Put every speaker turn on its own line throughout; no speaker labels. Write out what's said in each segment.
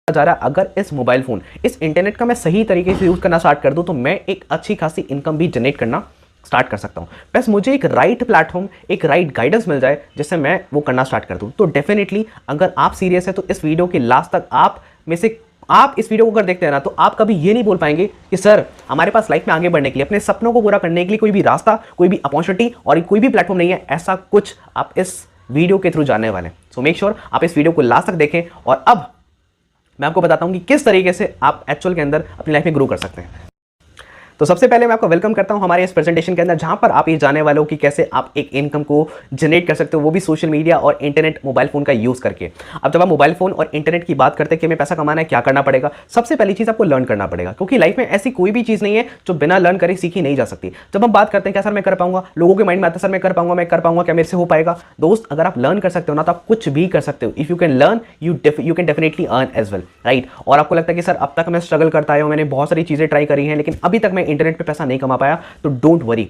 जा रहा है, अगर इस मोबाइल फ़ोन, इस इंटरनेट का मैं सही तरीके से यूज़ करना स्टार्ट कर दूं तो मैं एक अच्छी खासी इनकम भी जनरेट करना स्टार्ट कर सकता हूं। बस मुझे एक राइट प्लेटफॉर्म, एक राइट गाइडेंस मिल जाए जिससे मैं वो करना स्टार्ट कर दूं। तो डेफिनेटली अगर आप सीरियस है तो इस वीडियो के लास्ट तक आप में से आप इस वीडियो को अगर देखते हैं ना, तो आप कभी ये नहीं बोल पाएंगे कि सर हमारे पास लाइफ में आगे बढ़ने के लिए, अपने सपनों को पूरा करने के लिए कोई भी रास्ता, कोई भी अपॉर्चुनिटी और कोई भी प्लेटफॉर्म नहीं है। ऐसा कुछ आप इस वीडियो के थ्रू जानने वाले हैं। सो मेक श्योर आप इस वीडियो को लास्ट तक देखें। और अब मैं आपको बताता हूं कि किस तरीके से आप एक्चुअल के अंदर अपनी लाइफ में ग्रो कर सकते हैं। तो सबसे पहले मैं आपको वेलकम करता हूं हमारे इस प्रेजेंटेशन के अंदर, जहां पर आप ये जानने वाले हो कि कैसे आप एक इनकम को जनरेट कर सकते हो, वो भी सोशल मीडिया और इंटरनेट, मोबाइल फोन का यूज करके। अब जब आप मोबाइल फोन और इंटरनेट की बात करते हैं कि हमें पैसा कमाना है, क्या करना पड़ेगा? सबसे पहली चीज आपको लर्न करना पड़ेगा, क्योंकि लाइफ में ऐसी कोई भी चीज नहीं है जो बिना लर्न करे सीखी नहीं जा सकती। जब हम बात करते हैं क्या सर मैं कर पाऊंगा, लोगों के माइंड में आता है सर मैं कर पाऊंगा, क्या मेरे से हो पाएगा? दोस्त, अगर आप लर्न कर सकते हो ना, तो आप कुछ भी कर सकते हो। If you can learn, you can definitely earn as well, right? और आपको लगता है कि सर अब तक मैं स्ट्रगल करता आया हूं, मैंने बहुत सारी चीजें ट्राई करी हैं, लेकिन अभी तक मैं इंटरनेट पे पैसा नहीं कमा पाया, तो डोंट वरी,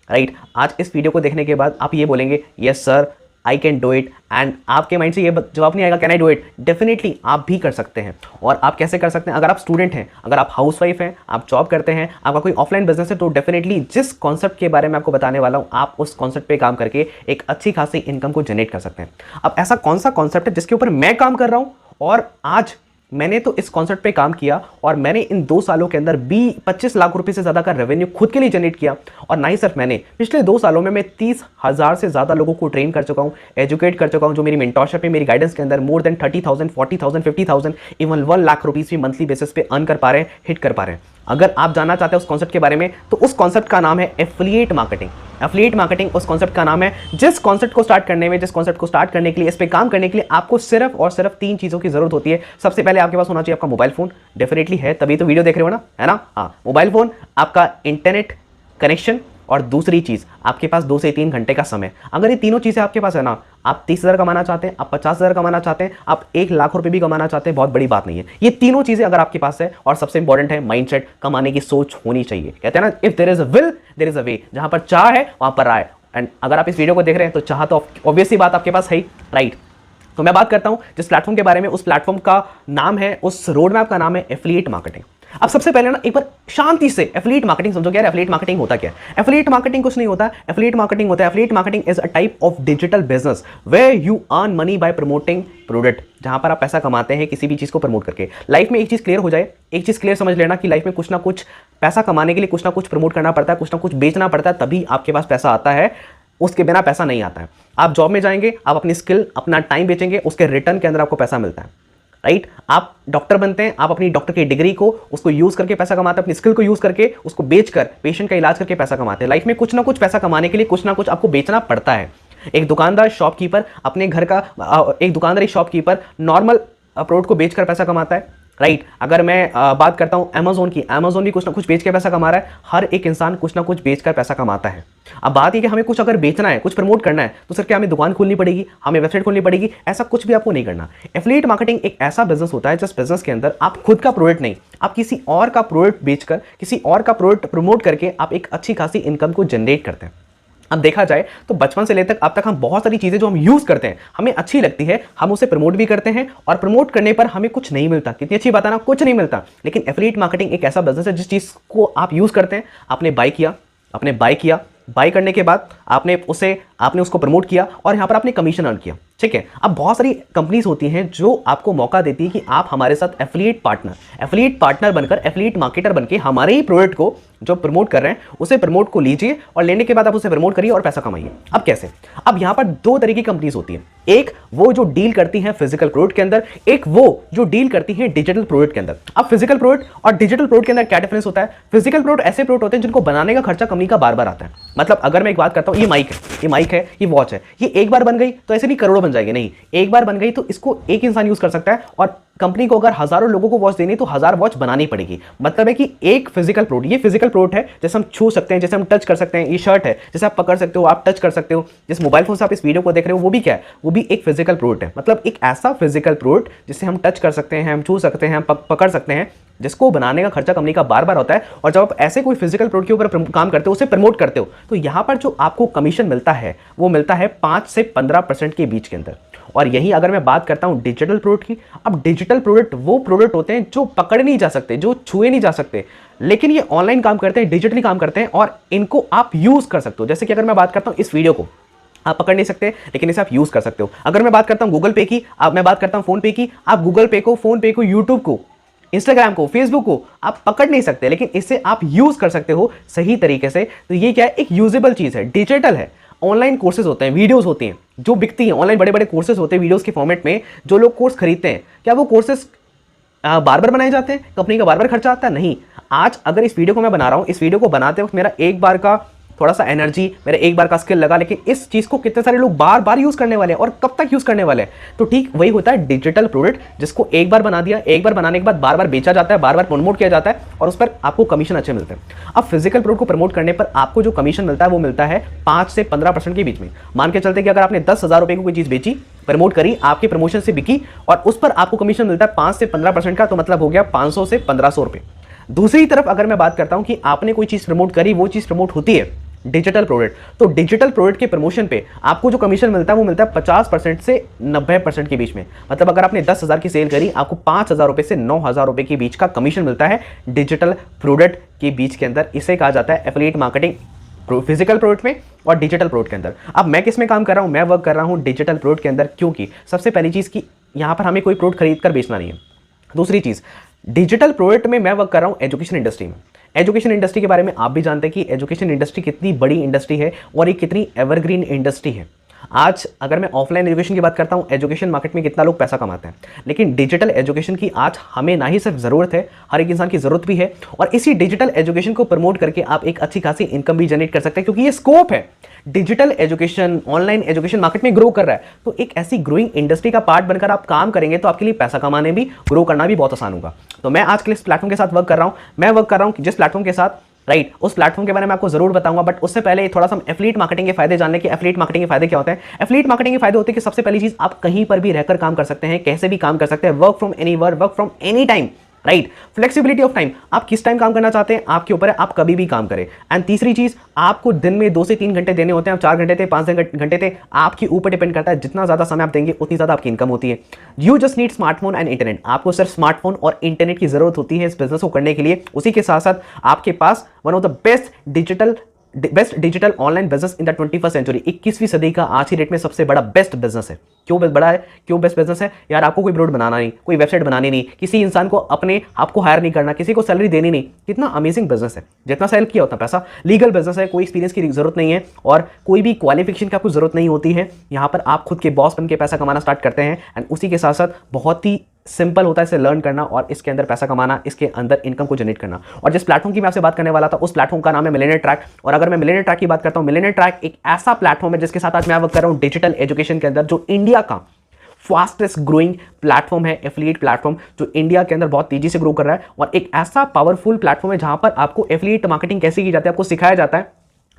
राइट? आज इस वीडियो को देखने के बाद आप ये बोलेंगे yes sir I can do it, and आपके माइंड से ये जवाब नहीं आएगा can I do it? Definitely आप भी कर सकते हैं। और आप कैसे कर सकते हैं? अगर आप स्टूडेंट हैं, अगर आप हाउसवाइफ हैं, आप जॉब करते हैं, आपका कोई ऑफलाइन बिजनेस है, तो डेफिनेटली जिस कॉन्सेप्ट के बारे में आपको बताने वाला हूं, आप उस कॉन्सेप्ट पे काम करके एक अच्छी खासी इनकम को जनरेट कर सकते हैं। अब ऐसा कौन सा कॉन्सेप्ट है जिसके ऊपर मैं काम कर रहा हूं, और आज मैंने तो इस कॉन्सेप्ट पे काम किया और मैंने इन 2 सालों के अंदर 25 लाख रुपए से ज़्यादा का रेवेन्यू खुद के लिए जनरेट किया। और ना ही सिर्फ मैंने, पिछले 2 सालों में मैं 30,000 से ज़्यादा लोगों को ट्रेन कर चुका हूँ, एजुकेट कर चुका हूँ, जो मेरी मेंटरशिप है, मेरी गाइडेंस के अंदर more than 30,000, 40,000, 50,000, even 1 lakh rupees भी मंथली बेसिस पे अर्न कर पा रहे हैं, हिट कर पा रहे हैं। अगर आप जानना चाहते हैं उस कॉन्सेप्ट के बारे में, तो उस कॉन्सेप्ट का नाम है एफिलिएट मार्केटिंग। एफिलिएट मार्केटिंग उस कॉन्सेप्ट का नाम है जिस कॉन्सेप्ट को स्टार्ट करने के लिए, इस पे काम करने के लिए आपको सिर्फ और सिर्फ 3 चीज़ों की जरूरत होती है। सबसे पहले आपके पास होना चाहिए आपका मोबाइल फोन, डेफिनेटली है तभी तो वीडियो देख रहे हो ना, है ना? हाँ, मोबाइल फोन, आपका इंटरनेट कनेक्शन, और दूसरी चीज आपके पास 2 से 3 घंटे का समय। अगर ये तीनों चीजें आपके पास है ना, आप 30,000 कमाना चाहते हैं, आप 50,000 कमाना चाहते हैं, आप 1 लाख रुपए भी कमाना चाहते हैं, बहुत बड़ी बात नहीं है। ये तीनों चीजें अगर आपके पास है, और सबसे इंपॉर्टेंट है माइंडसेट, कमाने की सोच होनी चाहिए। कहते हैं ना, if there is a will there is a way. जहां पर चाह है वहां पर राह है। एंड अगर आप इस वीडियो को देख रहे हैं तो चाह तो ऑब्वियसली बात आपके पास है, राइट? तो मैं बात करता हूं जिस प्लेटफॉर्म के बारे में, उस प्लेटफॉर्म का नाम है, उस रोड मैप का नाम है एफिलिएट मार्केटिंग। अब सबसे पहले ना एक बार शांति से एफिलिएट मार्केटिंग समझो। क्या है एफिलिएट मार्केटिंग? होता क्या है एफिलिएट मार्केटिंग? कुछ नहीं होता। एफिलिएट मार्केटिंग होता है, affiliate marketing is a type of digital business where you earn money by promoting product. जहां पर आप पैसा कमाते हैं किसी भी चीज को प्रमोट करके। लाइफ में एक चीज क्लियर हो जाए, एक चीज क्लियर समझ लेना कि लाइफ में कुछ ना कुछ पैसा कमाने के लिए कुछ ना कुछ प्रमोट करना पड़ता है, कुछ ना कुछ बेचना पड़ता है, तभी आपके पास पैसा आता है। उसके बिना पैसा नहीं आता है। आप जॉब में जाएंगे, आप अपनी स्किल, अपना टाइम बेचेंगे, उसके रिटर्न के अंदर आपको पैसा मिलता है, राइट? आप डॉक्टर बनते हैं, आप अपनी डॉक्टर की डिग्री को, उसको यूज करके पैसा कमाते हैं, अपनी स्किल को यूज करके, उसको बेचकर पेशेंट का इलाज करके पैसा कमाते हैं। लाइफ में कुछ ना कुछ पैसा कमाने के लिए कुछ ना कुछ आपको बेचना पड़ता है। एक दुकानदार, शॉपकीपर अपने घर का, एक दुकानदार, एक शॉपकीपर नॉर्मल प्रोडक्ट को बेचकर पैसा कमाता है, राइट? अगर मैं बात करता हूं अमेजोन की, अमेजोन भी कुछ ना कुछ बेच के पैसा कमा रहा है। हर एक इंसान कुछ ना कुछ बेचकर पैसा कमाता है। अब बात है कि हमें कुछ अगर बेचना है, कुछ प्रमोट करना है, तो सर क्या हमें दुकान खोलनी पड़ेगी, हमें वेबसाइट खोलनी पड़ेगी? ऐसा कुछ भी आपको नहीं करना। एफिलिएट मार्केटिंग एक ऐसा बिजनेस होता है जिस बिजनेस के अंदर आप खुद का प्रोडक्ट नहीं, आप किसी और का प्रोडक्ट बेचकर, किसी और का प्रोडक्ट प्रमोट करके आप एक अच्छी खासी इनकम को जनरेट करते हैं। अब देखा जाए तो बचपन से लेकर अब तक हम बहुत सारी चीजें जो हम यूज करते हैं, हमें अच्छी लगती है, हम उसे प्रमोट भी करते हैं, और प्रमोट करने पर हमें कुछ नहीं मिलता। कितनी अच्छी बात है ना, कुछ नहीं मिलता। लेकिन एफिलिएट मार्केटिंग एक ऐसा बिजनेस है जिस चीज को आप यूज करते हैं, आपने बाय किया, बाय करने के बाद आपने उसको प्रमोट किया, और यहां पर आपने कमीशन अर्न किया, ठीक है? अब बहुत सारी कंपनीज होती हैं जो आपको मौका देती है कि आप हमारे साथ एफिलिएट पार्टनर बनकर, एफिलिएट मार्केटर बनके हमारे ही प्रोडक्ट को जो प्रमोट कर रहे हैं उसे प्रमोट को लीजिए, और लेने के बाद आप उसे प्रमोट करिए और पैसा कमाइए। अब कैसे? अब यहां पर 2 तरह की कंपनीज होती है। एक वो जो डील करती हैं फिजिकल प्रोडक्ट के अंदर, एक वो जो डील करती हैं डिजिटल प्रोडक्ट के अंदर। अब फिजिकल प्रोडक्ट और डिजिटल प्रोडक्ट के अंदर क्या डिफरेंस होता है? फिजिकल प्रोडक्ट ऐसे प्रोडक्ट होते हैं जिनको बनाने का खर्चा कंपनी का बार-बार आता है। मतलब अगर मैं एक बात करता हूं, ये माइक है, ये वॉच है, ये एक बार बन गई तो ऐसे नहीं करोड़ों बन जाएगी, नहीं, एक बार बन गई तो इसको एक इंसान यूज कर सकता है, और कंपनी को अगर हजारों लोगों को वॉच देनी तो 1000 वॉच बनानी पड़ेगी। मतलब है कि एक फिजिकल प्रोडक्ट, ये फिजिकल प्रोडक्ट है, जैसे हम छू सकते हैं, जैसे हम टच कर सकते हैं। ये शर्ट है, जैसे आप पकड़ सकते हो, आप टच कर सकते हो। जिस मोबाइल फोन से आप इस वीडियो को देख रहे हो वो भी क्या है? वो भी एक फिजिकल प्रोडक्ट है। मतलब एक ऐसा फिजिकल प्रोडक्ट जिसे हम टच कर सकते हैं, हम छू सकते हैं, हम पकड़ सकते हैं, जिसको बनाने का खर्चा कंपनी का बार-बार होता है। और जब आप ऐसे कोई फिजिकल प्रोडक्ट के ऊपर काम करते हो, उसे प्रमोट करते हो, तो यहां पर जो आपको कमीशन मिलता है वो मिलता है 5 से 15% के बीच के अंदर। और यही अगर मैं बात करता हूं डिजिटल प्रोडक्ट की, अब डिजिटल प्रोडक्ट वो प्रोडक्ट होते हैं जो पकड़े नहीं जा सकते, जो छुए नहीं जा सकते, लेकिन ये ऑनलाइन काम करते हैं, डिजिटली काम करते हैं और इनको आप यूज कर सकते हो। जैसे कि अगर मैं बात करता हूं इस वीडियो को आप पकड़ नहीं सकते, लेकिन इसे आप यूज कर सकते हो। अगर मैं बात करता हूं गूगल पे की, अब मैं बात करता हूं फोन पे की, आप गूगल पे को, फोन पे को, यूट्यूब को, इंस्टाग्राम को, फेसबुक को आप पकड़ नहीं सकते, लेकिन इसे आप यूज कर सकते हो सही तरीके से। तो ये क्या है, एक यूजेबल चीज है, डिजिटल है। ऑनलाइन कोर्सेज होते हैं, वीडियोस होती हैं जो बिकती हैं ऑनलाइन, बड़े बड़े कोर्सेज होते हैं वीडियोस के फॉर्मेट में, जो लोग कोर्स खरीदते हैं, क्या वो कोर्सेज बार बार बनाए जाते हैं? कंपनी का बार बार खर्चा आता है? नहीं। आज अगर इस वीडियो को मैं बना रहा हूं, इस वीडियो को बनाते वक्त मेरा एक बार का थोड़ा सा एनर्जी, मेरा एक बार का स्किल लगा, लेकिन इस चीज को कितने सारे लोग बार बार यूज करने वाले हैं और कब तक यूज करने वाले हैं? तो ठीक वही होता है डिजिटल प्रोडक्ट, जिसको एक बार बना दिया, एक बार बनाने के बाद बार बार बेचा जाता है, बार बार प्रमोट किया जाता है और उस पर आपको कमीशन अच्छे मिलते हैं। अब फिजिकल प्रोडक्ट को प्रमोट करने पर आपको जो कमीशन मिलता है वो मिलता है 5 से 15% के बीच में। मान के चलते कि अगर आपने 10,000 रुपए की कोई चीज बेची, प्रमोट करी, आपके प्रमोशन से बिकी और उस पर आपको कमीशन मिलता है 5 से 15% का, तो मतलब हो गया 500 से 1500 रुपए। दूसरी तरफ अगर मैं बात करता हूं कि आपने कोई चीज प्रमोट करी, वो चीज प्रमोट होती है डिजिटल प्रोडक्ट, तो डिजिटल प्रोडक्ट के प्रमोशन पे आपको जो कमीशन मिलता है वो मिलता है 50% से 90% के बीच में। मतलब अगर आपने 10,000 की सेल करी, आपको 5,000 रुपए से 9,000 रुपए के बीच का कमीशन मिलता है डिजिटल प्रोडक्ट के बीच के अंदर। इसे कहा जाता है एफिलिएट मार्केटिंग फिजिकल प्रोडक्ट में और डिजिटल प्रोडक्ट के अंदर। अब मैं किस में काम कर रहा हूं? मैं वर्क कर रहा हूं डिजिटल प्रोडक्ट के अंदर, क्योंकि सबसे पहली चीज की यहां पर हमें कोई प्रोडक्ट खरीद कर बेचना नहीं है। दूसरी चीज, डिजिटल प्रोडक्ट में मैं वर्क कर रहा हूं एजुकेशन इंडस्ट्री में। एजुकेशन इंडस्ट्री के बारे में आप भी जानते हैं कि एजुकेशन इंडस्ट्री कितनी बड़ी इंडस्ट्री है और ये कितनी एवरग्रीन इंडस्ट्री है। आज अगर मैं ऑफलाइन एजुकेशन की बात करता हूं, एजुकेशन मार्केट में कितना लोग पैसा कमाते हैं, लेकिन डिजिटल एजुकेशन की आज हमें ना ही सिर्फ जरूरत है, हर एक इंसान की जरूरत भी है। और इसी डिजिटल एजुकेशन को प्रमोट करके आप एक अच्छी खासी इनकम भी जनरेट कर सकते हैं, क्योंकि ये स्कोप है। Digital education online education market में ग्रो कर रहा है, तो एक ऐसी ग्रोइंग इंडस्ट्री का पार्ट बनकर आप काम करेंगे तो आपके लिए पैसा कमाने भी, ग्रो करना भी बहुत आसान होगा। तो मैं आज के इस प्लेटफॉर्म के साथ वर्क कर रहा हूं। मैं वर्क कर रहा हूं जिस प्लेटफॉर्म के साथ, राइट, उस प्लेटफॉर्म के बारे में आपको जरूर बताऊंगा, बट उससे पहले थोड़ा सा एफिलिएट मार्केटिंग के फायदे जान लें कि एफिलिएट मार्केटिंग के फायदे क्या होते हैं। एफिलिएट मार्केटिंग के फायदे होते हैं कि सबसे पहली चीज, आप कहीं पर भी रहकर काम कर सकते हैं, कैसे भी काम कर सकते हैं, work from anywhere, work from any time, right. Flexibility of time, आप किस टाइम काम करना चाहते हैं आपके ऊपर है, आप कभी भी काम करें। एंड तीसरी चीज, आपको दिन में 2 से 3 घंटे देने होते हैं, आप 4 घंटे थे, 5 घंटे थे, आपके ऊपर डिपेंड करता है। जितना ज्यादा समय आप देंगे उतनी ज्यादा आपकी इनकम होती है। You just need smartphone and internet, आपको सिर्फ स्मार्टफोन और इंटरनेट की जरूरत होती है इस बिजनेस को करने के लिए। उसी के साथ साथ आपके पास one of the best digital online business in the 21st century, 21वीं सदी का आज ही डेट में सबसे बड़ा बेस्ट बिजनेस है। क्यों बड़ा है, क्यों बेस्ट बिजनेस है? यार आपको कोई प्रोडक्ट बनाना नहीं, कोई वेबसाइट बनानी नहीं, किसी इंसान को अपने आपको हायर नहीं करना, किसी को सैलरी देनी नहीं। कितना अमेजिंग बिजनेस है, जितना सेल किया उतना पैसा। लीगल बिजनेस है, कोई एक्सपीरियंस की जरूरत नहीं है और कोई भी क्वालिफिकेशन की आपको जरूरत नहीं होती है। यहाँ पर आप खुद के बॉस बन के पैसा कमाना स्टार्ट करते हैं। एंड उसी के साथ साथ बहुत ही सिंपल होता है इसे लर्न करना और इसके अंदर पैसा कमाना, इसके अंदर इनकम को जनरेट करना। और जिस प्लेटफॉर्म की मैं आपसे बात करने वाला था, उस प्लेटफॉर्म का नाम है मिलियनेयर ट्रैक। और अगर मैं मिलियनेयर ट्रैक की बात करता हूं, मिलियनेयर ट्रैक एक ऐसा प्लेटफॉर्म है जिसके साथ आज मैं वर्क कर रहा हूं डिजिटल एजुकेशन के अंदर, जो इंडिया का फास्टेस्ट ग्रोइंग प्लेटफॉर्म है, एफिलिएट प्लेटफॉर्म, जो इंडिया के अंदर बहुत तेजी से ग्रो कर रहा है। और एक ऐसा पावरफुल प्लेटफॉर्म है जहां पर आपको एफिलिएट मार्केटिंग कैसे की जाती है आपको सिखाया जाता है,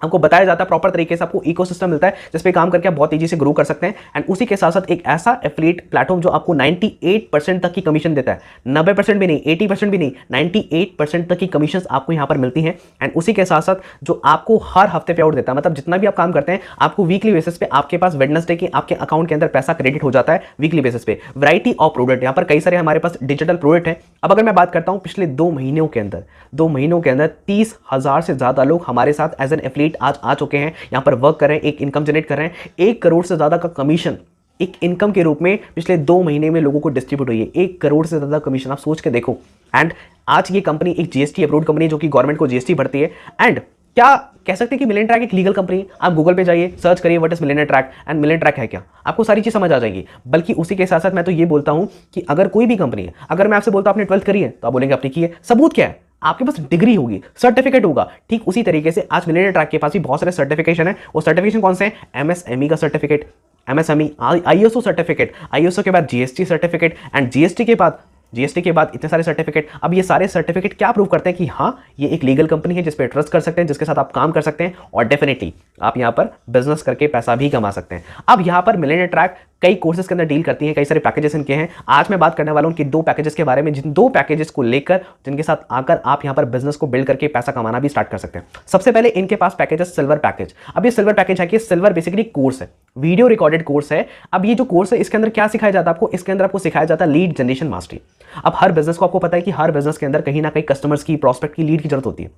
आपको बताया जाता है प्रॉपर तरीके से, आपको इकोसिस्टम मिलता है जिस पे काम करके आप बहुत तेजी से ग्रो कर सकते हैं। एंड उसी के साथ साथ एक ऐसा एफिलिएट प्लेटफॉर्म जो आपको 98% तक की कमीशन देता है, 90% भी नहीं, 80% भी नहीं, 98% तक की कमीशन आपको यहां पर मिलती हैं। एंड उसी के साथ साथ जो आपको हर हफ्ते पे आउट देता है, मतलब जितना भी आप काम करते हैं आपको वीकली बेसिस पे आपके पास वेडनेसडे की आपके अकाउंट के अंदर पैसा क्रेडिट हो जाता है वीकली बेसिस पे। वैरायटी ऑफ प्रोडक्ट, यहाँ पर कई सारे हमारे पास डिजिटल प्रोडक्ट है। अब अगर मैं बात करता हूं पिछले 2 महीनों के अंदर 30,000 से ज्यादा लोग हमारे साथ एज एन एफिलिएट आज आ चुके हैं, यहां पर वर्क कर रहे हैं, एक इनकम जनरेट कर रहे हैं। 1 करोड़ से ज्यादा का कमीशन एक इनकम के रूप में पिछले 2 महीने में लोगों को डिस्ट्रीब्यूट हुई है। 1 करोड़ से ज्यादा कमीशन, आप सोच के देखो। एंड आज ये कंपनी एक जीएसटी अप्रूव्ड कंपनी है जो कि गवर्नमेंट को जीएसटी भरती है। एंड क्या कह सकते हैं कि मिलियनेयर ट्रैक एक लीगल कंपनी है। आप गूगल पे जाइए, सर्च करिए what is millionaire track and millionaire track है क्या, आपको सारी चीज समझ आ जाएगी। बल्कि उसी के साथ साथ मैं तो ये बोलता हूं कि अगर कोई भी कंपनी है, अगर मैं आपसे बोलता हूं आपने 12th करी है, तो आप बोलेंगे आपने की है, सबूत क्या है? आपके पास डिग्री होगी, सर्टिफिकेट होगा। ठीक उसी तरीके से आज मिलियनेयर ट्रैक के पास भी बहुत सारे सर्टिफिकेशन है। वो सर्टिफिकेशन कौन से हैं? एमएसएमई का certificate, MSME, ISO certificate, ISO के बाद जीएसटी सर्टिफिकेट, एंड जीएसटी के बाद इतने सारे सर्टिफिकेट। अब ये सारे सर्टिफिकेट क्या प्रूव करते हैं कि हाँ ये एक लीगल कंपनी है जिस पे ट्रस्ट कर सकते हैं, जिसके साथ आप काम कर सकते हैं और डेफिनेटली आप यहाँ पर बिजनेस करके पैसा भी कमा सकते हैं। अब यहाँ पर मिलियनेयर ट्रैक कई कोर्सेज के अंदर डील करती हैं, कई सारे पैकेजेस इनके हैं। आज मैं बात करने वाला हूं उनकी 2 पैकेजेस के बारे में, जिन 2 पैकेजेस को लेकर जिनके साथ आकर आप यहां पर बिजनेस को बिल्ड करके पैसा कमाना भी स्टार्ट कर सकते हैं। सबसे पहले इनके पास पैकेज है सिल्वर पैकेज। अब ये सिल्वर पैकेज है कि सिल्वर बेसिकली कोर्स है, वीडियो रिकॉर्डेड कोर्स है। अब ये जो कोर्स है इसके अंदर क्या सिखाया जाता है आपको, इसके अंदर आपको सिखाया जाता है लीड जनरेशन मास्टरी। अब हर बिजनेस को आपको पता है कि हर बिजनेस के अंदर कहीं ना कहीं कस्टमर्स की, प्रॉस्पेक्ट की लीड की जरूरत होती है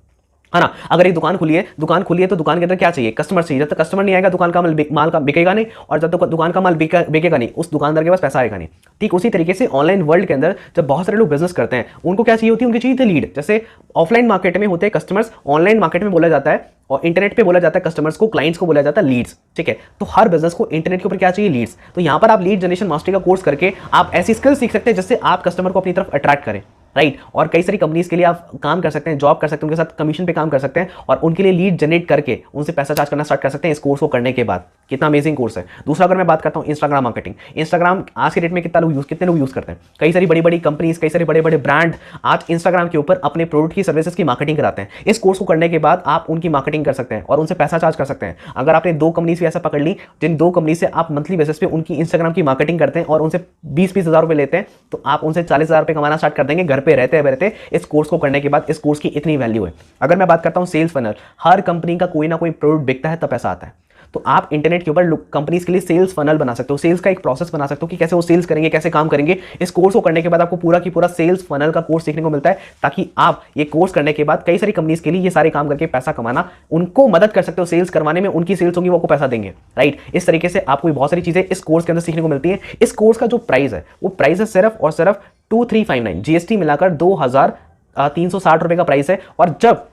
ना। अगर एक दुकान खुली है तो दुकान के अंदर क्या चाहिए, कस्टमर चाहिए। जब तक कस्टमर नहीं आएगा दुकान का माल का बिकेगा नहीं, और जब तक दुकान का माल बिकेगा नहीं उस दुकानदार के पास पैसा आएगा नहीं। ठीक उसी तरीके से ऑनलाइन वर्ल्ड के अंदर जब बहुत सारे लोग बिजनेस करते हैं उनको क्या चाहिए होती है, उनकी चाहिए थी लीड। जैसे ऑफलाइन मार्केट में होते हैं कस्टमर्स, ऑनलाइन मार्केट में बोला जाता है और इंटरनेट पे बोला जाता है कस्टमर्स को, क्लाइंट्स को बोला जाता है लीड्स। ठीक है, तो हर बिजनेस को इंटरनेट के ऊपर क्या चाहिए, लीड्स। तो यहां पर आप लीड जनरेशन मास्टरी का कोर्स करके आप ऐसी स्किल सीख सकते हैं जिससे आप कस्टमर को अपनी तरफ अट्रैक्ट करें, राइट। और कई सारी कंपनीज के लिए आप काम कर सकते हैं, जॉब कर सकते हैं, उनके साथ कमीशन पे काम कर सकते हैं और उनके लिए लीड जनरेट करके उनसे पैसा चार्ज करना स्टार्ट कर सकते हैं इस कोर्स को करने के बाद। कितना अमेजिंग कोर्स है। दूसरा अगर मैं बात करता हूं इंस्टाग्राम मार्केटिंग, इंस्टाग्राम आज के डेट में कितने लोग यूज करते हैं। कई सारी बड़ी बड़ी कंपनीज, कई सारे बड़े बड़े ब्रांड आज इंस्टाग्राम के ऊपर अपने प्रोडक्ट की, सर्विसेज की मार्केटिंग कराते हैं। इस कोर्स को करने के बाद आप उनकी मार्केटिंग कर सकते हैं और उनसे पैसा चार्ज कर सकते हैं। अगर आपने 2 कंपनीज भी ऐसा पकड़ ली जिन 2 कंपनी से आप मंथली बेसिस पे उनकी इंस्टाग्राम की मार्केटिंग करते हैं और उनसे 20-20 हज़ार रुपए लेते हैं, तो आप उनसे 40 हज़ार रुपए कमाना स्टार्ट कर देंगे घर पे रहते। इस कोर्स को करने के बाद इस कोर्स की इतनी वैल्यू है। अगर मैं बात करता हूं सेल्स फनल, हर कंपनी का कोई ना कोई प्रोडक्ट बिकता है तब पैसा आता है। तो आप इंटरनेट के ऊपर कंपनीज के लिए सेल्स फनल बना सकते हो, सेल्स का एक प्रोसेस बना सकते हो कि कैसे वो सेल्स करेंगे, कैसे काम करेंगे। इस कोर्स को करने के बाद आपको पूरा की पूरा सेल्स फनल का कोर्स सीखने को मिलता है, ताकि आप ये कोर्स करने के बाद कई सारी कंपनीज के लिए ये सारे काम करके पैसा कमाना, उनको मदद कर सकते हो सेल्स करवाने में। उनकी सेल्स होगी वो आपको पैसा देंगे, राइट। इस तरीके से आपको बहुत सारी चीजें इस कोर्स के अंदर सीखने को मिलती है। इस कोर्स का जो प्राइस है वो प्राइस है सिर्फ और सिर्फ 2359, जीएसटी मिलाकर 2360 रुपए का प्राइस है। और जब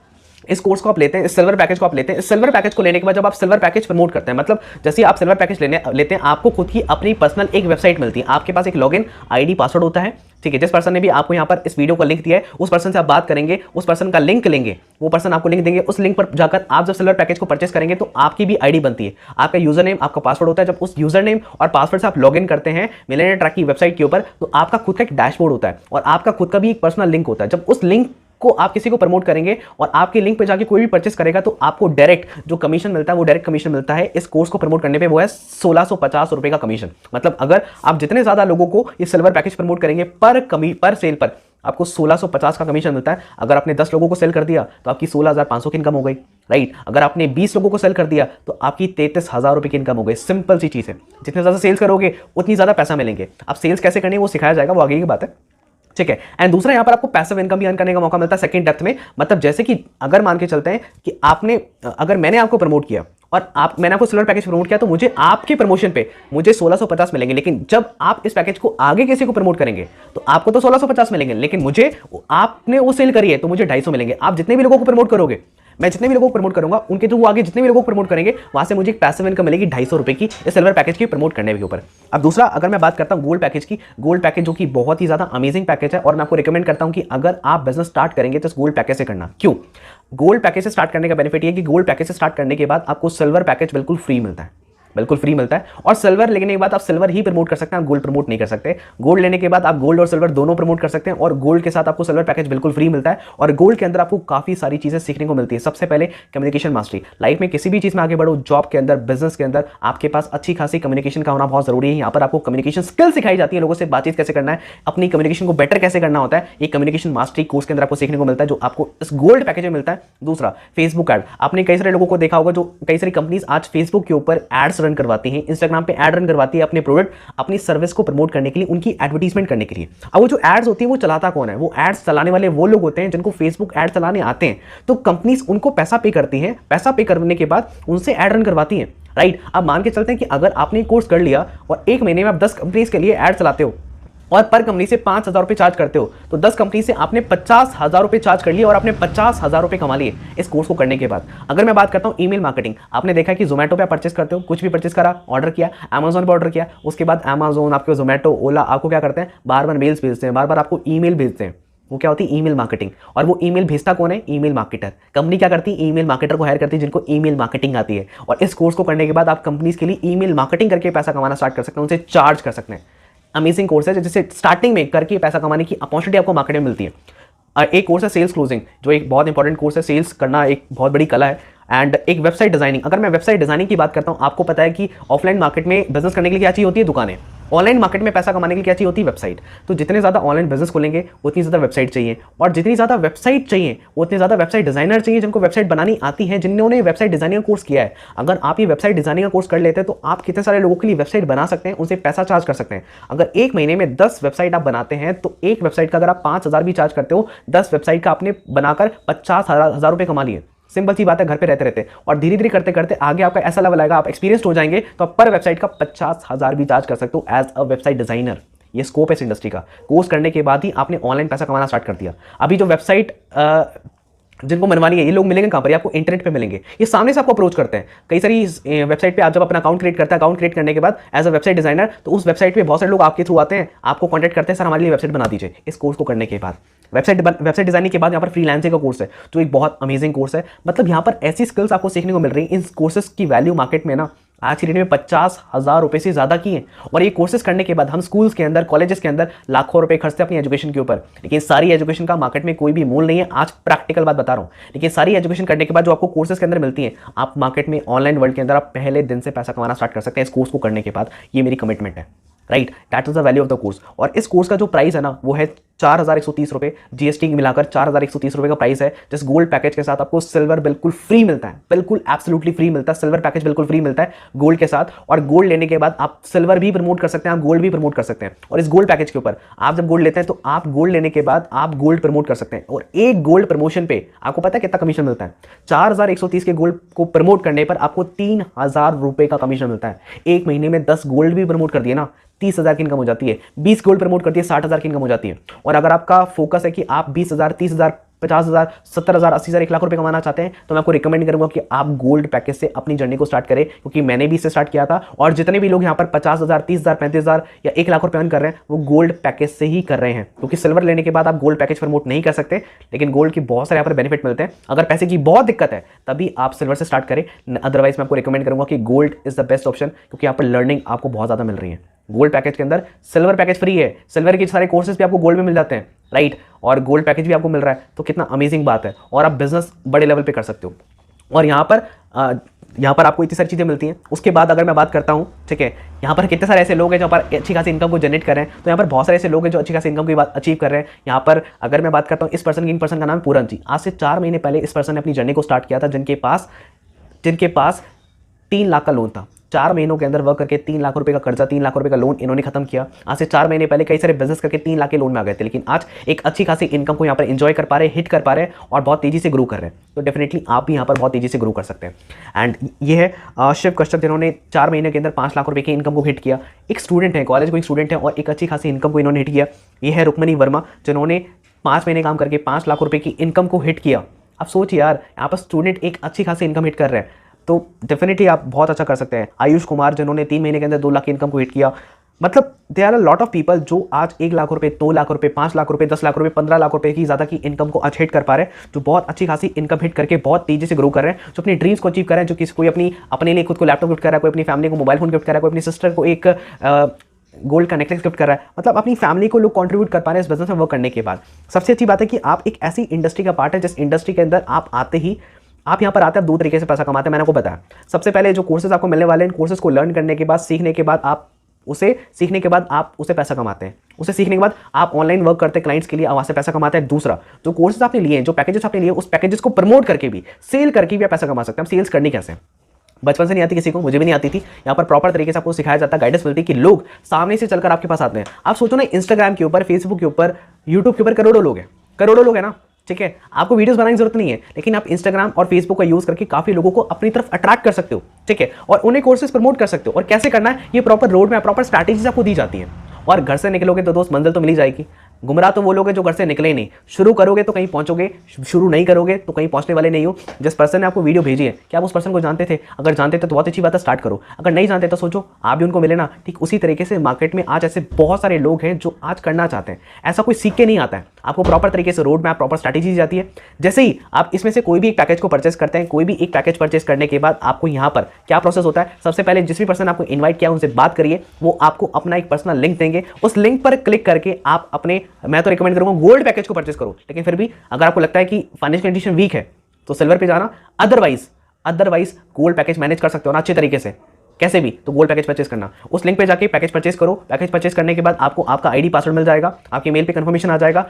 इस कोर्स को आप लेते हैं, इस सिल्वर पैकेज को आप लेते हैं, इस सिल्वर पैकेज को लेने के बाद जब आप सिल्वर पैकेज प्रमोट करते हैं, मतलब जैसे आप सिल्वर पैकेज लेते हैं, आपको खुद की अपनी पर्सनल एक वेबसाइट मिलती है। आपके पास एक लॉगिन आईडी पासवर्ड होता है, ठीक है। जिस पर्सन ने भी आपको यहाँ पर इस वीडियो को लिंक दिया है उस पर्सन से आप बात करेंगे, उस पर्सन का लिंक लेंगे, वो पर्सन आपको लिंक देंगे। उस लिंक पर जाकर आप जब सिल्वर पैकेज को परचेस करेंगे तो आपकी भी आईडी बनती है, आपका यूजर नेम, आपका पासवर्ड होता है। जब उस यूजर नेम और पासवर्ड से आप लॉगिन करते हैं मिलियनेयर ट्रैक की वेबसाइट के ऊपर, तो आपका खुद का एक डैशबोर्ड होता है और आपका खुद का भी एक पर्सनल लिंक होता है। जब उस लिंक को आप किसी को प्रमोट करेंगे और आपके लिंक पे जाके कोई भी परचेस करेगा तो आपको डायरेक्ट जो कमीशन मिलता है वो डायरेक्ट कमीशन मिलता है। इस कोर्स को प्रमोट करने पे वो है 1650 रुपए का कमीशन। मतलब अगर आप जितने ज्यादा लोगों को ये सिल्वर पैकेज प्रमोट करेंगे पर सेल पर आपको 1650 का कमीशन मिलता है। अगर आपने 10 लोगों को सेल कर दिया तो आपकी 16,500 की इनकम हो गई, राइट। अगर आपने 20 लोगों को सेल कर दिया तो आपकी 33,000 रुपए की इनकम हो गई। सिंपल सी चीज है, जितने ज्यादा सेल्स करोगे उतनी ज्यादा पैसा मिलेंगे। अब सेल्स कैसे करनी है वो सिखाया जाएगा, वो आगे की बात है, ठीक है। एंड दूसरा यहां पर आपको पैसिव इनकम भी अर्न करने का मौका मिलता है सेकंड डेप्थ में। मतलब जैसे कि अगर मान के चलते हैं कि अगर मैंने आपको प्रमोट किया और मैंने आपको सिल्वर पैकेज प्रमोट किया तो मुझे आपके प्रमोशन पे मुझे 1650 मिलेंगे। लेकिन जब आप इस पैकेज को आगे किसी को प्रमोट करेंगे तो आपको तो 1650 मिलेंगे, लेकिन मुझे आपने वो सेल करी है तो मुझे 250 मिलेंगे। आप जितने भी लोगों को प्रमोट करोगे, मैं जितने भी लोगों को प्रमोट करूंगा उनके जो वो आगे जितने भी लोगों को प्रमोट करेंगे वहां से मुझे एक पैसिव इनकम मिलेगी 250 रुपए की इस सिल्वर पैकेज की प्रमोट करने के ऊपर। अब दूसरा अगर मैं बात करता हूं गोल्ड पैकेज की, गोल्ड पैकेज जो कि बहुत ही ज्यादा अमेजिंग पैकेज है और मैं आपको रिकमेंड करता हूं कि अगर आप बिजनेस स्टार्ट करेंगे तो इस गोल्ड पैकेज से करना। क्यों? गोल्ड पैकेज से स्टार्ट करने का बेनिफिट ये कि गोल्ड पैकेज से स्टार्ट करने के बाद आपको सिल्वर पैकेज बिल्कुल फ्री मिलता है, बिल्कुल फ्री मिलता है। और सिल्वर लेने के बाद आप सिल्वर ही प्रमोट कर सकते हैं, आप गोल्ड प्रमोट नहीं कर सकते। गोल्ड लेने के बाद आप गोल्ड और सिल्वर दोनों प्रमोट कर सकते हैं और गोल्ड के साथ आपको सिल्वर पैकेज बिल्कुल फ्री मिलता है। और गोल्ड के अंदर आपको काफी सारी चीजें सीखने को मिलती है। सबसे पहले कम्युनिकेशन मास्टरी। लाइफ में किसी भी चीज में आगे बढ़ो, जॉब के अंदर, बिजनेस के अंदर आपके पास अच्छी खासी कम्युनिकेशन का होना बहुत जरूरी है। यहाँ पर आपको कम्युनिकेशन स्किल सिखाई जाती है, लोगों से बातचीत कैसे करना है, अपनी कम्युनिकेशन को बेटर कैसे करना होता है। ये कम्युनिकेशन मास्टरी कोर्स के अंदर आपको सीखने को मिलता है, जो आपको इस गोल्ड पैकेज में मिलता है। दूसरा फेसबुक एड। आपने कई सारे लोगों को देखा होगा जो कई सारी कंपनीज आज फेसबुक के ऊपर एड्स रन करवाती हैं, इंस्टाग्राम पे ऐड रन करवाती है अपने प्रोडक्ट, अपनी सर्विस को प्रमोट करने के लिए, उनकी एडवर्टीजमेंट करने के लिए। अब वो जो एड्स होती है वो चलाता कौन है? वो एड्स चलाने वाले वो लोग होते हैं जिनको फेसबुक एड चलाने आते हैं। तो कंपनीज उनको पैसा पे करती हैं, पैसा पे करने के बाद उनसे ऐड रन करवाती हैं, राइट। अब मान के चलते हैं कि अगर आपने कोर्स कर लिया और एक महीने में आप 10 कंपनीज के लिए ऐड चलाते हो और पर कंपनी से 5,000 रुपए चार्ज करते हो, तो 10 कंपनी से आपने 50,000 रुपए चार्ज कर लिए और आपने 50,000 रुपए कमा लिए इस कोर्स को करने के बाद। अगर मैं बात करता हूं ईमेल मार्केटिंग, आपने देखा कि जोमेटो पे आप परचेस करते हो, कुछ भी परचेस करा, ऑर्डर किया, अमेजोन पे ऑर्डर किया, उसके बाद अमेजोन, आपके जोमेटो, ओला आपको क्या करते हैं, बार बार मेल्स भेजते हैं, बार बार आपको ईमेल भेजते हैं। वो क्या होती है? Email marketing. और वो ईमेल भेजता कौन है? Email marketer. कंपनी क्या करती है? ईमेल मार्केटर को हायर करती है जिनको ईमेल मार्केटिंग आती है। और इस कोर्स को करने के बाद आप कंपनीज के लिए ईमेल मार्केटिंग करके पैसा कमाना स्टार्ट कर सकते हैं, उनसे चार्ज कर सकते हैं। अमेजिंग कोर्स है जिससे स्टार्टिंग में करके पैसा कमाने की अपॉर्चुनिटी आपको मार्केट में मिलती है। एक कोर्स है सेल्स क्लोजिंग, जो एक बहुत इंपॉर्टेंट कोर्स है। सेल्स करना एक बहुत बड़ी कला है एंड एक वेबसाइट डिजाइनिंग, अगर मैं वेबसाइट डिजाइनिंग की बात करता हूं, आपको पता है कि ऑफलाइन मार्केट में बिजनेस करने के लिए क्या चाहिए होती है, दुकानें। ऑनलाइन मार्केट में पैसा कमाने के लिए क्या चाहिए होती है, वेबसाइट। तो जितने ज़्यादा ऑनलाइन बिजनेस खोलेंगे उतनी ज़्यादा वेबसाइट चाहिए, और जितनी ज़्यादा वेबसाइट चाहिए उतने ज़्यादा वेबसाइट डिजाइनर चाहिए जिनको वेबसाइट बनानी आती है, जिन्होंने वेबसाइट डिजाइनिंग का कोर्स किया है। अगर आप ये वेबसाइट डिजाइनिंग का कोर्स कर लेते हैं तो आप कितने सारे लोगों के लिए वेबसाइट बना सकते हैं, उनसे पैसा चार्ज कर सकते हैं। अगर एक महीने में 10 वेबसाइट आप बनाते हैं तो एक वेबसाइट का अगर आप 5,000 भी चार्ज करते हो, 10 वेबसाइट का आपने बनाकर 50,000 रुपये कमा लिए। सिंपल सी बात है, घर पे रहते रहते। और धीरे धीरे करते करते आगे आपका ऐसा लेवल आएगा, आप एक्सपीरियंस्ड हो जाएंगे तो आप पर वेबसाइट का 50,000 भी चार्ज कर सकते हो एज अ वेबसाइट डिजाइनर। ये स्कोप है इस इंडस्ट्री का। कोर्स करने के बाद ही आपने ऑनलाइन पैसा कमाना स्टार्ट कर दिया। अभी जो वेबसाइट जिनको बनवानी है, ये लोग मिलेंगे कहाँ पर, आपको इंटरनेट पे मिलेंगे। ये सामने से आपको अप्रोच करते हैं। कई सारी वेबसाइट पे आप जब अपना अकाउंट क्रिएट करते हैं, अकाउंट क्रिएट करने के बाद एज अ वेबसाइट डिजाइनर, तो उस वेबसाइट पे बहुत सारे लोग आपके थ्रू आते हैं, आपको कॉन्टैक्ट करते हैं, सर हमारे लिए वेबसाइट बना दीजिए। इस कोर्स को करने के बाद वेबसाइट डिजाइनिंग के बाद यहाँ पर फ्रीलांसिंग का कोर्स है, जो एक बहुत अमेजिंग कोर्स है। मतलब यहाँ पर ऐसी स्किल्स आपको सीखने को मिल रही है। इन कोर्सेज की वैल्यू मार्केट में ना आज की डेट में 50,000 रुपये से ज़्यादा की है। और ये कोर्सेज करने के बाद हम स्कूल्स के अंदर, कॉलेजेस के अंदर लाखों रुपए खर्चते हैं अपनी एजुकेशन के ऊपर, लेकिन सारी एजुकेशन का मार्केट में कोई भी मूल नहीं है। आज प्रैक्टिकल बात बता रहा हूँ। लेकिन सारी एजुकेशन करने के बाद जो आपको कोर्सेज के अंदर मिलती है, आप मार्केट में ऑनलाइन वर्ल्ड के अंदर आप पहले दिन से पैसा कमाना स्टार्ट कर सकते हैं इस कोर्स को करने के बाद। ये मेरी कमिटमेंट है, right. That is the value of the course. और इस कोर्स का जो प्राइस है ना, वो है 4,130 रुपये, जीएसटी मिलाकर 4,130 रुपये का प्राइस है। जिस गोल्ड पैकेज के साथ आपको सिल्वर बिल्कुल फ्री मिलता है, बिल्कुल एब्सोल्युटली फ्री मिलता है। सिल्वर पैकेज बिल्कुल फ्री मिलता है गोल्ड के साथ, और गोल्ड लेने के बाद आप सिल्वर भी प्रमोट कर सकते हैं, आप गोल्ड भी प्रमोट कर सकते हैं। और इस गोल्ड पैकेज के ऊपर आप जब गोल्ड लेते हैं तो आप गोल्ड लेने के बाद आप गोल्ड प्रमोट कर सकते हैं। और एक गोल्ड प्रमोशन पे आपको पता है कितना कमीशन मिलता है? 4,130 के गोल्ड को प्रमोट करने पर आपको 3,000 रुपये का कमीशन मिलता है। एक महीने में 10 गोल्ड भी प्रमोट कर दिए ना, 30,000 की इनकम हो जाती है। 20 गोल्ड प्रमोट करती है, 60,000 की इनकम हो जाती है। और अगर आपका फोकस है कि आप 20,000, 30,000, 50,000, 70,000, 80,000, 1 लाख रुपए कमाना चाहते हैं, तो मैं आपको रिकमेंड करूंगा कि आप गोल्ड पैकेज से अपनी जर्नी को स्टार्ट करें, क्योंकि मैंने भी इससे स्टार्ट किया था। और जितने भी लोग यहाँ पर 50,000, 30,000, 35,000 या 1 लाख रुपए अर्न कर रहे हैं, वो गोल्ड पैकेज से ही कर रहे हैं। क्योंकि सिल्वर लेने के बाद आप गोल्ड पैकेज प्रमोट नहीं कर सकते, लेकिन गोल्ड के बहुत सारे यहाँ पर बेनिफिट मिलते हैं। अगर पैसे की बहुत दिक्कत है तभी आप सिल्वर से स्टार्ट करें, अदरवाइज मैं आपको रिकमेंड करूंगा कि gold is the best option, क्योंकि यहाँ पर लर्निंग आपको बहुत ज़्यादा मिल रही है। गोल्ड पैकेज के अंदर सिल्वर पैकेज फ्री है, सिल्वर के सारे कोर्सेज भी आपको गोल्ड में मिल जाते हैं, राइट। और गोल्ड पैकेज भी आपको मिल रहा है, तो कितना अमेजिंग बात है। और आप बिजनेस बड़े लेवल पे कर सकते हो। और यहाँ पर आपको इतनी सारी चीज़ें मिलती हैं। उसके बाद अगर मैं बात करता हूँ, ठीक है, यहाँ पर कितने सारे ऐसे लोग हैं जहाँ पर अच्छी खासी इनकम को जनरेट कर रहे हैं। तो यहाँ पर बहुत सारे ऐसे लोग हैं जो अच्छी खासी इनकम की बात अचीव कर रहे हैं। यहाँ पर अगर मैं बात करता हूँ इस पर्सन का नाम है पूरन जी। आज से 4 महीने पहले इस पर्सन ने अपनी जर्नी को स्टार्ट किया था, जिनके पास 3 लाख का लोन था। 4 महीनों के अंदर वर्क करके 3 लाख रुपए का कर्जा, 3 लाख रुपए का लोन इन्होंने खत्म किया। आज से 4 महीने पहले कई सारे बिजनेस करके 3 लाख के लोन में आ गए थे, लेकिन आज एक अच्छी खासी इनकम को यहाँ पर एंजॉय कर पा रहे हैं, हिट कर पा रहे हैं और बहुत तेजी से ग्रो कर रहे हैं। तो डेफिनेटली आप भी यहाँ पर बहुत तेजी से ग्रो कर सकते हैं। एंड ये है शिव कश्यप, जिन्होंने 4 महीने के अंदर 5 लाख रुपए की इनकम को हिट किया। एक स्टूडेंट है, कॉलेज को एक स्टूडेंट है और एक अच्छी खासी इनकम को इन्होंने हिट किया। ये है रुक्मणी वर्मा, जिन्होंने 5 महीने काम करके 5 लाख रुपए की इनकम को हिट किया। अब सोच यार, यहाँ पर स्टूडेंट एक अच्छी खासी इनकम हिट कर रहे हैं, तो डेफिनेटली आप बहुत अच्छा कर सकते हैं। आयुष कुमार, जिन्होंने 3 महीने के अंदर 2 लाख की इनकम को हिट किया। मतलब there are a lot of people जो आज 1 लाख रुपए, 2 लाख रुपए, 5 लाख रुपए, 10 लाख रुपए, 15 लाख रुपए की ज़्यादा की इनकम को आज हिट कर पा रहे हैं, जो बहुत अच्छी खासी इनकम हिट करके बहुत तेजी से ग्रो कर रहे हैं, जो अपनी ड्रीम्स को अचीव कर रहे हैं, जो किसी कोई अपने लिए खुद को लैपटॉप गिफ्ट कर रहा है, कोई अपनी फैमिली को मोबाइल फोन गिफ्ट कर रहा है, कोई अपनी सिस्टर को एक गोल्ड का नेकलेस गिफ्ट कर रहा है। मतलब अपनी फैमिली को लोग कंट्रीब्यूट कर पा रहे हैं इस बिजनेस में वर्क करने के बाद। सबसे अच्छी बात है कि आप एक ऐसी इंडस्ट्री का पार्ट है जिस इंडस्ट्री के अंदर आप आते ही आप यहाँ पर आते हैं, आप 2 तरीके से पैसा कमाते हैं। मैंने आपको बताया, सबसे पहले जो कोर्सेज आपको मिलने वाले हैं, इन कोर्सेज को लर्न करने के बाद, सीखने के बाद आप उसे पैसा कमाते हैं। उसे सीखने के बाद आप ऑनलाइन वर्क करते हैं क्लाइंट्स के लिए, वहाँ से पैसा कमाते हैं। दूसरा, जो कोर्सेज आपने लिए हैं, जो पैकेजेस आपने लिए, उस पैकेजेस को प्रमोट करके भी, सेल करके भी आप पैसा कमा सकते हैं। हम सेल्स करनी कैसे, बचपन से नहीं आती किसी को, मुझे भी नहीं आती थी। यहाँ पर प्रॉपर तरीके से आपको सिखाया जाता है, गाइडेंस मिलती है कि लोग सामने से चलकर आपके पास आते हैं। आप सोचो ना, इंस्टाग्राम के ऊपर, फेसबुक के ऊपर, यूट्यूब के ऊपर करोड़ों लोग हैं ना, ठीक है। आपको वीडियोस बनाने की जरूरत नहीं है, लेकिन आप इंस्टाग्राम और फेसबुक का यूज करके काफी लोगों को अपनी तरफ अट्रैक्ट कर सकते हो, ठीक है, और उन्हें कोर्सेज प्रमोट कर सकते हो। और कैसे करना है, ये proper road map, proper strategies आपको दी जाती है। और घर से निकलोगे तो दोस्त मंजिल तो मिल ही जाएगी। गुमराह तो वो लोग हैं जो घर से निकले ही नहीं। शुरू करोगे तो कहीं पहुंचोगे, शुरू नहीं करोगे तो कहीं पहुंचने वाले नहीं हो। जिस पर्सन ने आपको वीडियो भेजी है, क्या आप उस पर्सन को जानते थे? अगर जानते थे तो बहुत अच्छी बात है, स्टार्ट करो। अगर नहीं जानते तो सोचो आप भी उनको मिले ना। ठीक उसी तरीके से मार्केट में आज ऐसे बहुत सारे लोग हैं जो आज करना चाहते हैं। ऐसा कोई सीख के नहीं आता है, आपको प्रॉपर तरीके से रोड मैप, प्रॉपर स्ट्रैटेजी दी जाती है। जैसे ही आप इसमें से कोई भी एक पैकेज को परचेस करते हैं, कोई भी एक पैकेज परचेस करने के बाद आपको यहाँ पर क्या प्रोसेस होता है, सबसे पहले जिस भी पर्सन आपको इन्वाइट किया उनसे बात करिए, वो आपको अपना एक पर्सनल लिंक देंगे। उस लिंक पर क्लिक करके आप अपने, मैं तो रिकमेंड करूंगा गोल्ड पैकेज को परचेस करो। लेकिन फिर भी अगर आपको लगता है कि फाइनेंशियल कंडीशन वीक है तो सिल्वर पे जाना। Otherwise otherwise gold package manage कर सकते हो ना अच्छे तरीके से, कैसे भी, तो गोल्ड पैकेज परचेज करना। उस लिंक पे जाके पैकेज परचेज करो। पैकेज परचेज करने के बाद आपको आपका आईडी पासवर्ड मिल जाएगा, आपके मेल पे कंफर्मेशन आ जाएगा।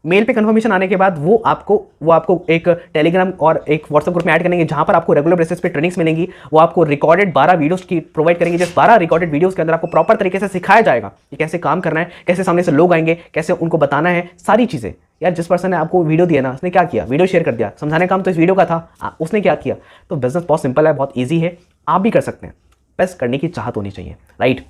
मेल पे कंफर्मेशन आने के बाद वो आपको एक टेलीग्राम और एक व्हाट्सएप ग्रुप में ऐड करेंगे, जहां पर आपको रेगुलर बेसिस पे ट्रेनिंग्स मिलेंगी। वो आपको रिकॉर्डेड 12 वीडियोस की प्रोवाइड करेंगे, जिस 12 रिकॉर्डेड वीडियोस के अंदर आपको प्रॉपर तरीके से सिखाया जाएगा कि कैसे काम करना है, कैसे सामने से लोग आएंगे, कैसे उनको बताना है, सारी चीजें। यार जिस पर्सन ने आपको वीडियो दिया ना, उसने क्या किया, वीडियो शेयर कर दिया, समझाने का काम तो इस वीडियो का था, उसने क्या किया। तो बिजनेस बहुत सिंपल है, बहुत ईजी है, आप भी कर सकते हैं, बस करने की चाहत होनी चाहिए, राइट।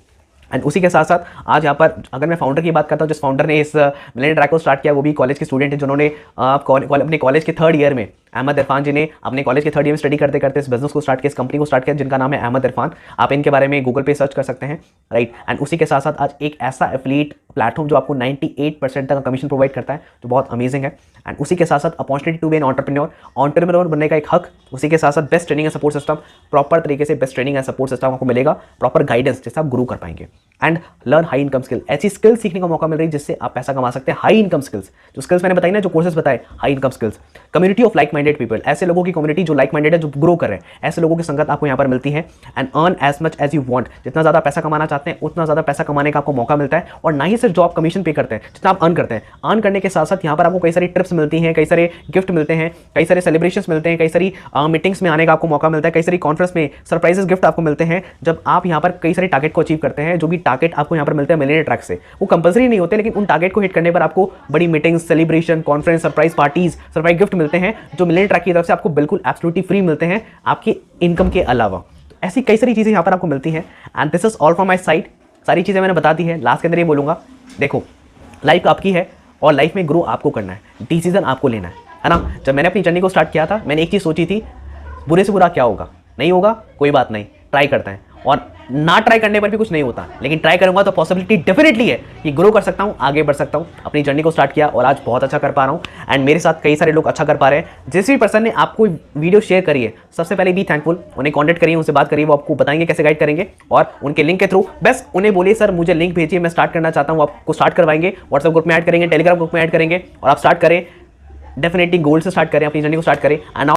एंड उसी के साथ साथ आज यहाँ पर अगर मैं फाउंडर की बात करता हूँ, जिस फाउंडर ने इस मिलियनेयर ट्रैक को स्टार्ट किया, वो भी कॉलेज के स्टूडेंट हैं, जिन्होंने अपने कॉलेज के 3rd ईयर में, अहमद इरफान जी ने अपने कॉलेज के 3rd ईयर में स्टडी करते करते इस बिजनेस को स्टार्ट किया, इस कंपनी को स्टार्ट किया, जिनका नाम है अहमद इरफान। आप इनके बारे में गूगल पे सर्च कर सकते हैं, राइट। एंड उसी के साथ साथ आज एक ऐसा एफिलिएट प्लेटफॉर्म जो आपको 98% तक कमीशन प्रोवाइड करता है, जो बहुत अमेजिंग है। एंड उसी के साथ साथ opportunity to be an entrepreneur बनने का एक हक, उसी के साथ साथ best training and support system, proper तरीके से best training and support system आपको मिलेगा, प्रॉपर गाइडेंस जिससे आप ग्रो कर पाएंगे। And learn high income skill, ऐसी स्किल सीखने का मौका मिल रही है जिससे आप पैसा कमा सकते हैं। हाई इनकम स्किल्स, जो स्किल्स मैंने बताई ना, जो कोर्सेज बताए, high income skills. Community of like minded people, ऐसे लोगों की कम्युनिटी जो लाइक माइंडेड है, जो ग्रो कर रहे हैं, ऐसे लोगों की संगत आपको यहाँ पर मिलती है। And earn as much as you want, जितना ज़्यादा पैसा कमाना चाहते हैं उतना ज़्यादा पैसा कमाने का आपको मौका मिलता है। और ना ही सिर्फ जॉब कमीशन पे करते हैं, जितना आप अर्न करते हैं, अर्न करने के साथ साथ यहाँ पर आपको कई सारी ट्रिप्स मिलती हैं, कई सारे गिफ्ट मिलते हैं, कई सारे सेलिब्रेशंस मिलते हैं, कई सारी मीटिंग्स में आने का आपको मौका मिलता है, कई सारी कॉन्फ्रेंस में सरप्राइजेस गिफ्ट आपको मिलते हैं, जब आप यहाँ पर कई सारे टारगेट को अचीव करते हैं। जो भी टारगेट आपको यहाँ पर मिलते हैं मिलियनेयर ट्रैक से, वो कंपलसरी नहीं होते, लेकिन उन टारगेट को हिट करने पर आपको बड़ी meetings, celebration, conference, surprise parties, surprise gift मिलते हैं, जो मिलियनेयर ट्रैक की तरफ से आपको बिल्कुल एब्सोल्युटली फ्री मिलते हैं, आपकी इनकम के अलावा। ऐसी कई सारी चीज़ें यहाँ पर आपको मिलती हैं। And this is all from my side, सारी चीज़ें मैंने बता दी है। लास्ट के अंदर ये बोलूँगा, देखो लाइफ आपकी है और लाइफ में ग्रो आपको करना है, डिसीजन आपको लेना है ना। जब मैंने अपनी जर्नी को स्टार्ट किया था, मैंने एक चीज़ सोची थी, बुरे से बुरा क्या होगा, नहीं होगा कोई बात नहीं, ट्राई करते हैं। और ना ट्राई करने पर भी कुछ नहीं होता, लेकिन ट्राई करूंगा तो पॉसिबिलिटी डेफिनेटली है कि ग्रो कर सकता हूं, आगे बढ़ सकता हूं। अपनी जर्नी को स्टार्ट किया और आज बहुत अच्छा कर पा रहा हूं। एंड मेरे साथ कई सारे लोग अच्छा कर पा रहे हैं। जिस भी पर्सन ने आपको वीडियो शेयर करी है, सबसे पहले भी थैंकफुल, उन्हें कॉन्टेक्ट करिए, उनसे बात करिए, वो आपको बताएंगे कैसे गाइड करेंगे। और उनके लिंक के थ्रू बस उन्हें बोलिए सर मुझे लिंक भेजिए, मैं स्टार्ट करना चाहता हूँ, आपको स्टार्ट करवाएंगे, व्हाट्सएप ग्रुप में ऐड करेंगे, टेलीग्राम ग्रुप में ऐड करेंगे, और आप स्टार्ट करें। डेफिनेटली गोल्ड से स्टार्ट करें, अपनी जर्नी को स्टार्ट करें। एंड